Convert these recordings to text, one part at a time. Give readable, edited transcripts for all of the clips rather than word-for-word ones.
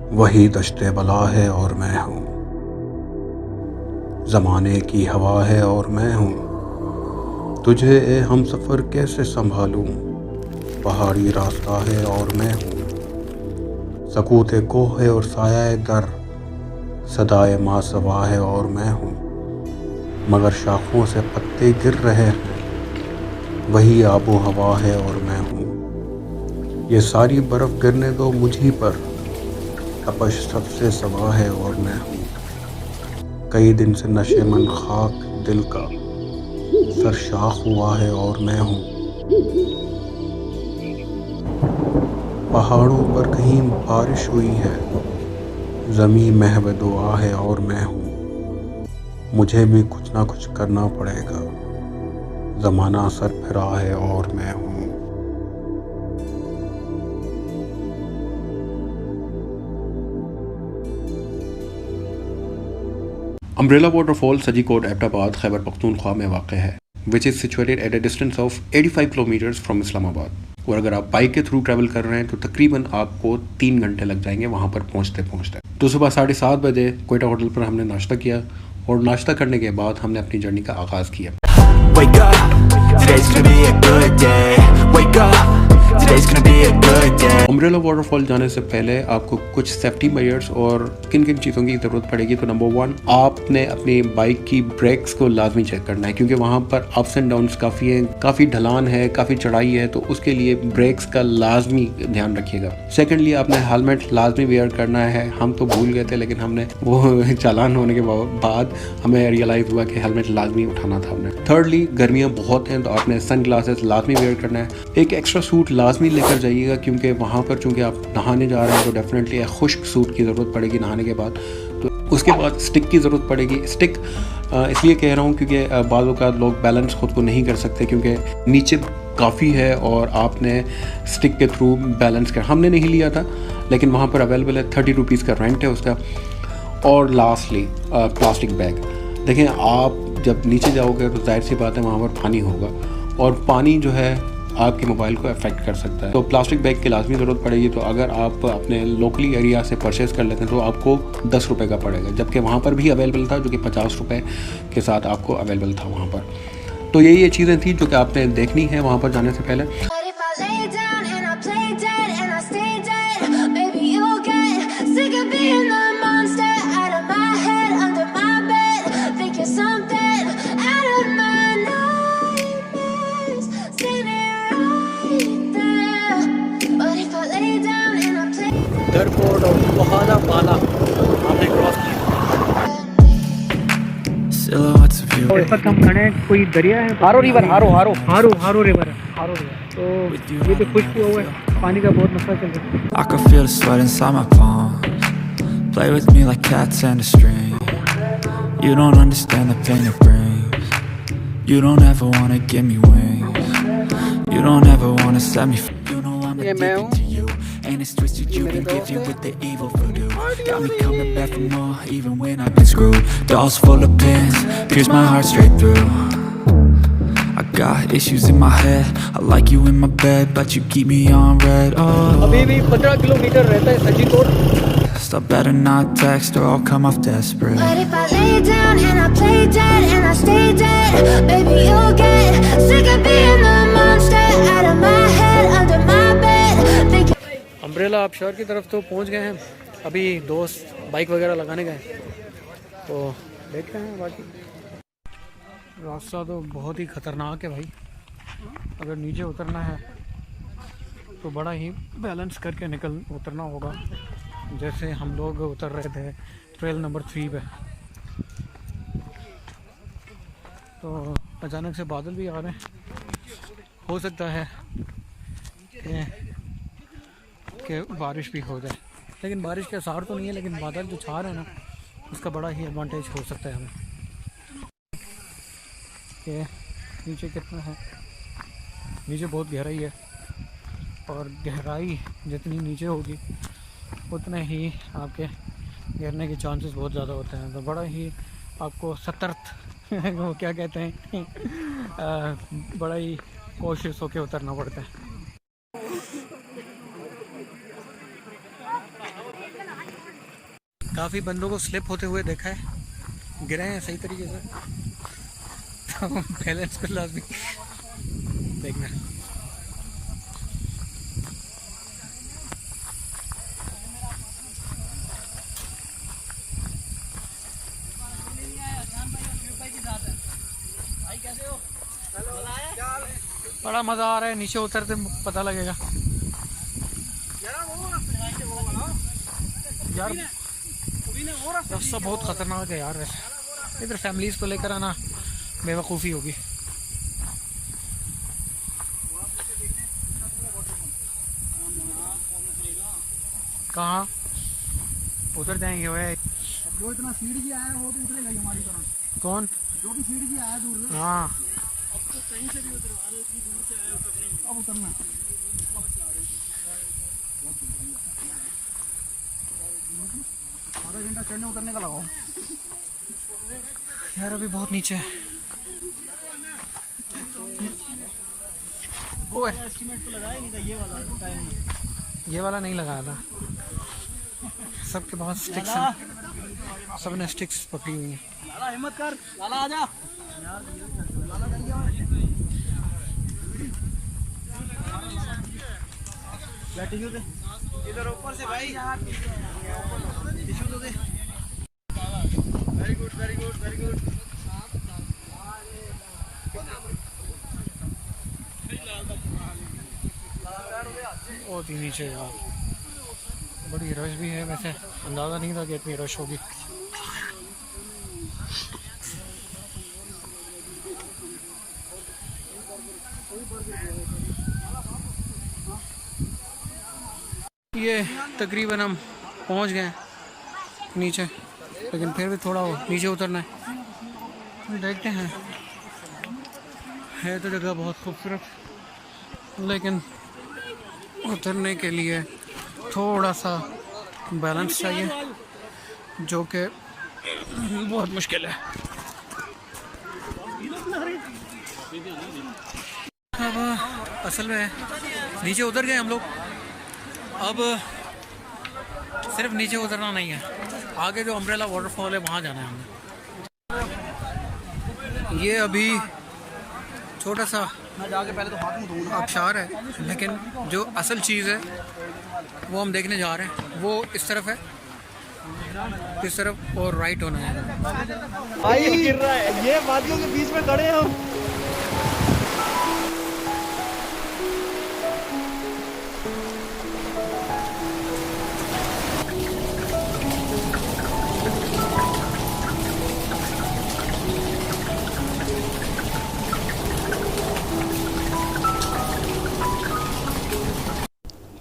वही दश्ते बला है और मैं हूँ, ज़माने की हवा है और मैं हूँ। तुझे ए हम सफ़र कैसे संभालूँ, पहाड़ी रास्ता है और मैं हूँ। सकूते कोह है और साया दर, सदाए मासवा है और मैं हूँ। मगर शाखों से पत्ते गिर रहे हैं, वही आबो हवा है और मैं हूँ। ये सारी बर्फ़ गिरने दो मुझी पर, तपश सबसे सवा है और मैं हूँ। कई दिन से नशे मन खाक दिल का सरशाख हुआ है और मैं हूँ। पहाड़ों पर कहीं बारिश हुई है, ज़मीं महव दुआ है और मैं हूँ। मुझे भी कुछ ना कुछ करना पड़ेगा, ज़माना सर फिरा है और मैं हूँ। अम्ब्रेला वाटरफॉल सज्जीकोट एबटाबाद खैबर पख्तूनख्वा में वाक़ है, which is situated at a distance of 85 kilometres from Islamabad. और अगर आप बाइक के थ्रू ट्रैवल कर रहे हैं तो तकरीबन आपको 3 घंटे लग जाएंगे वहाँ पर पहुँचते पहुँचते। तो सुबह 7:30 बजे कोयटा होटल पर हमने नाश्ता किया और नाश्ता करने के बाद हमने अपनी जर्नी का आगाज़ किया। Wake up, today's gonna be a good day. Wake up, today's gonna be a good day. Umbrella waterfall जाने से पहले आपको कुछ सेफ्टी मेजर्स और किन किन चीज़ों की ज़रूरत पड़ेगी। तो नंबर 1, आपने अपनी बाइक की ब्रेक्स को लाजमी चेक करना है, क्योंकि वहाँ पर अप्स एंड डाउन्स काफ़ी हैं, काफ़ी ढलान है, काफ़ी चढ़ाई है, तो उसके लिए ब्रेक्स का लाजमी ध्यान रखिएगा। सेकेंडली, आपने हेलमेट लाजमी वेयर करना है। हम तो भूल गए थे, लेकिन हमने वो चालान होने के बाद हमें रियलाइज़ हुआ कि हेलमेट लाजमी उठाना था हमने। थर्डली, गर्मियाँ बहुत हैं तो आपने सन ग्लासेस लाजमी वेयर करना है। एक एक्स्ट्रा सूट लाजमी लेकर जाइएगा, क्योंकि वहाँ पर चूँकि आप नहाने जा रहे हैं तो डेफिनेटली एक खुश्क सूट की ज़रूरत पड़ेगी नहाने के बाद। तो उसके बाद स्टिक की ज़रूरत पड़ेगी। स्टिक इसलिए कह रहा हूँ क्योंकि बाज़ औक़ात लोग बैलेंस ख़ुद को नहीं कर सकते, क्योंकि नीचे काफ़ी है और आपने स्टिक के थ्रू बैलेंस कर। हमने नहीं लिया था, लेकिन वहाँ पर अवेलेबल है, 30 रुपीज़ का रेंट है उसका। और लास्टली प्लास्टिक बैग। देखें, आप जब नीचे जाओगे तो जाहिर सी बात है वहाँ पर पानी होगा, और पानी जो है आपके मोबाइल को अफेक्ट कर सकता है। तो प्लास्टिक बैग की लाजमी ज़रूरत पड़ेगी। तो अगर आप अपने लोकली एरिया से परचेज़ कर लेते हैं तो आपको 10 रुपये का पड़ेगा, जबकि वहाँ पर भी अवेलेबल था जो कि 50 रुपये के साथ आपको अवेलेबल था वहाँ पर। तो ये चीज़ें थी जो कि आपने देखनी है वहाँ पर जाने से पहले। एयरपोर्ट और बहाना पाला आपने क्रॉस किया। इस वक्त हम खड़े हैं, कोई दरिया है, हारो रिवर, हारो रिवर है, हारो रिवर। तो ये तो खुश्क हुआ है, पानी का बहुत मसला चल रहा है। I can feel the sweat inside my palms. Play with me like cats and a string. You don't understand the pain it brings. You don't ever wanna give me wings. You don't ever wanna set me free. You know I'm addicted to you. And it's twisted, you've been gifted with the evil voodoo. Got me coming back for more, even when I've been screwed. Dolls full of pins, pierce my heart straight through. I got issues in my head, I like you in my bed, but you keep me on red. Oh, अभी भी 15 kilometre रहता है सज्जीकोट। I better not text or I'll come off desperate. But if I lay down and I play dead and I stay dead, baby you'll get sick of being the monster out of my head, under my bed. Umbrella आबशार की तरफ तो पहुंच गए हैं। अभी दोस्त bike वगैरह लगाने गए, तो देखते हैं। बाकी रास्ता तो बहुत ही ख़तरनाक है भाई। अगर नीचे उतरना है तो बड़ा ही बैलेंस करके उतरना होगा। जैसे हम लोग उतर रहे थे ट्रेल नंबर 3 पे, तो अचानक से बादल भी आ रहे हैं। हो सकता है कि बारिश भी हो जाए, लेकिन बारिश के आसार तो नहीं है, लेकिन बादल जो छा रहे हैं ना, उसका बड़ा ही एडवांटेज हो सकता है हमें। कि नीचे कितना है, नीचे बहुत गहराई है, और गहराई जितनी नीचे होगी उतने ही आपके गिरने के चांसेस बहुत ज़्यादा होते हैं। तो बड़ा ही आपको सतर्क वो क्या कहते हैं बड़ा ही कोशिश होकर उतरना पड़ता है। काफ़ी बंदों को स्लिप होते हुए देखा है, गिरे हैं सही तरीके से। तो बैलेंस को लाजमी देखना। बड़ा मज़ा आ रहा है, नीचे उतरते पता लगेगा यार। रास्ता बहुत ख़तरनाक है यार, वैसे इधर फैमिलीज़ को लेकर आना बेवकूफ़ी होगी। कहाँ उधर जाएंगे वे? जो इतना सीढ़ी की आया है वो तो उतरेगा ही हमारी तरह। कौन? जो भी सीढ़ी की आया दूर से। हाँ अब तो कहीं से भी उतरो, अरे इतनी दूर से आया अब उतरना। आधा घंटा चढ़ने उतरने का लगाओ यार, अभी बहुत नीचे है। ओए, एस्टिमेट तो लगाया नहीं था ये वाला टाइम, ये वाला नहीं लगाया था। सबके पास स्टिक्स हैं, सब ने स्टिक्स पकड़ी हुई हैं। लाला हिम्मत कर, लाला आजा। लाला कर गया टिश्यू दे इधर ऊपर से भाई, टिश्यू तो दे। Very good very good very good. बहुत ही नीचे यार, बड़ी रश भी है। वैसे अंदाज़ा नहीं था कि इतनी रश होगी। ये तकरीबन हम पहुंच गए नीचे, लेकिन फिर भी थोड़ा नीचे उतरना है। देखते हैं, है तो जगह बहुत खूबसूरत, लेकिन उतरने के लिए थोड़ा सा बैलेंस चाहिए, जो कि बहुत मुश्किल है। अब असल में नीचे उतर गए हम लोग। अब सिर्फ नीचे उतरना नहीं है, आगे जो अम्ब्रेला वाटरफॉल है वहाँ जाना है हमें। ये अभी छोटा सा आबशार है, लेकिन जो असल चीज़ है वो हम देखने जा रहे हैं। वो इस तरफ है, इस तरफ, और राइट होना है। भाई गिर रहा है, ये वादियों के बीच में खड़े हम।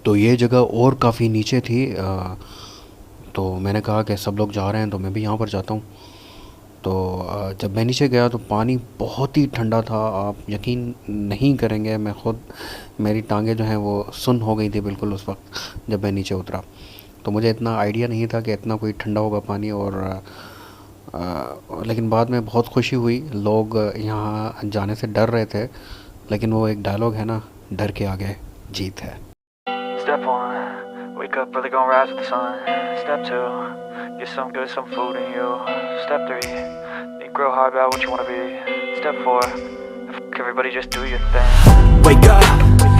तो ये जगह और काफ़ी नीचे थी, तो मैंने कहा कि सब लोग जा रहे हैं तो मैं भी यहाँ पर जाता हूँ। तो जब मैं नीचे गया तो पानी बहुत ही ठंडा था, आप यकीन नहीं करेंगे, मैं ख़ुद, मेरी टांगें जो हैं वो सुन्न हो गई थी बिल्कुल उस वक्त जब मैं नीचे उतरा। तो मुझे इतना आइडिया नहीं था कि इतना कोई ठंडा होगा पानी। और लेकिन बाद में बहुत खुशी हुई। लोग यहाँ जाने से डर रहे थे, लेकिन वो एक डायलॉग है ना, डर के आगे जीत है। Step 1, wake up early, gonna rise with the sun. Step 2, get some good, some food in you. Step 3, think real hard about what you wanna be. Step 4, fuck everybody, just do your thing. Wake up,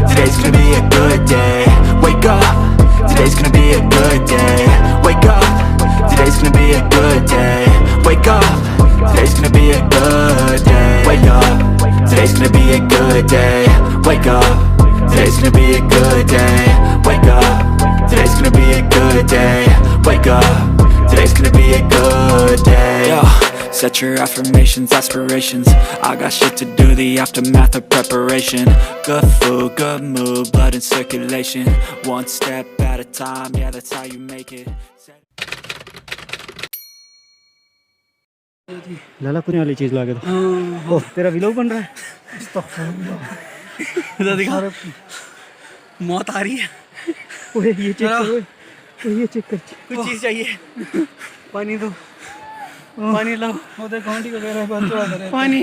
today's gonna be a good day. Wake up, today's gonna be a good day. Wake up, today's gonna be a good day. Wake up, today's gonna be a good day. Wake up, today's gonna be a good day. Wake up, today's gonna be a good day. Wake up, today's gonna be a good day. Wake up, today's gonna be a good day. Yo, set your affirmations, aspirations. I got shit to do, the aftermath of preparation. Good food, good mood, blood in circulation. One step at a time, yeah, that's how you make it. लाला कुछ वाली चीज लाके दो। ओह, तेरा vlog बन रहा है। दिखा, मौत आ रही है। ओए ये चेक करो, ये चेक कर, कुछ चीज़ चाहिए। पानी दो, पानी लाओ। वो देख घंटी वगैरह बंद हो रहा है। पानी,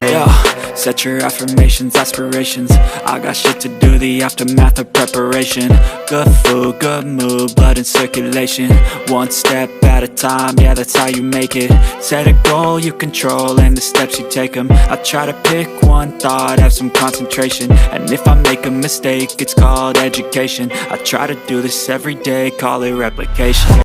Yeah, set your affirmations, aspirations. I got shit to do, the aftermath of preparation. Good food, good mood, blood in circulation. One step at a time, yeah, that's how you make it. Set a goal you control and the steps you take them. I try to pick one thought, have some concentration. And if I make a mistake, it's called education. I try to do this every day, call it replication.